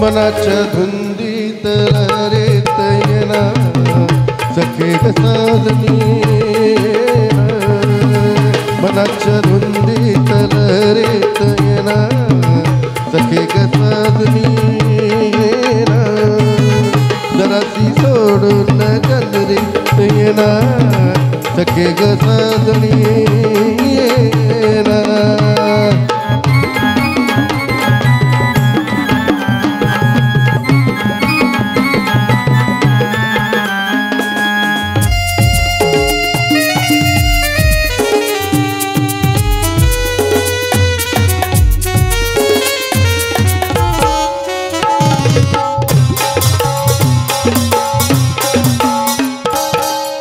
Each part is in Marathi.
मनाच्या धुंदीत लहरेत येना सखे ग साजनी मनाच्या धुंदीत लहरेत येना सखे ग साजनी जरासी सोडून गजरीत येना सखे ग साजनी येना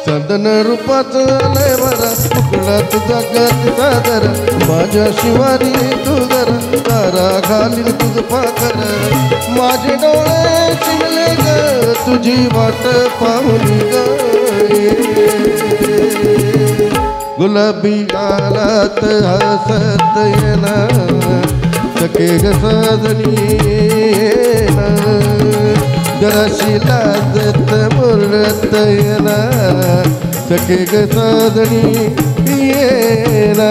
चंदन रूपाचं आलंय बरा मुकला तुझा गत सादर माझ्या शिवारी तू जरा तारा घालील तुझ पाखर माझे डोळे शिवले ग तुझी वाट पाहून ग गुलाबी गालात हसत येना सखे ग साजनी येना जराशी लाजत मुरत येना सखे ग साजनी येना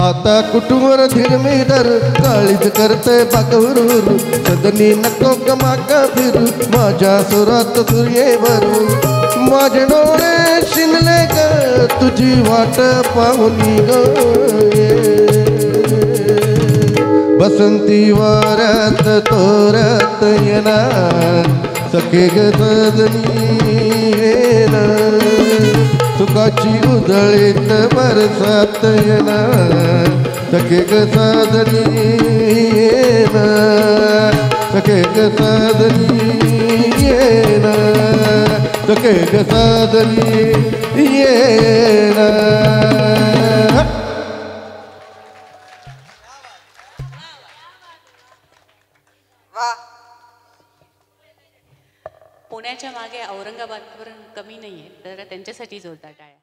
आता कुटुंबर धीरमीदर काळीज करते बागवरूर सदनी नको कमाका फिरू माझ्या सुरात सूर्ये भरू माझे डोळे शिनले ग तुझी वाट पाहून ग बसंती वाऱ्यात तोरत येना सखे ग सजनी येना सुखाची उधळीत बरसात येना सखे ग साजनी येना सखे ग साजनी येना सखे ग साजनी येना पुण्याच्या मागे औरंगाबादवरून कमी नाहीये तर त्यांच्यासाठी जोरदार टाळ्या.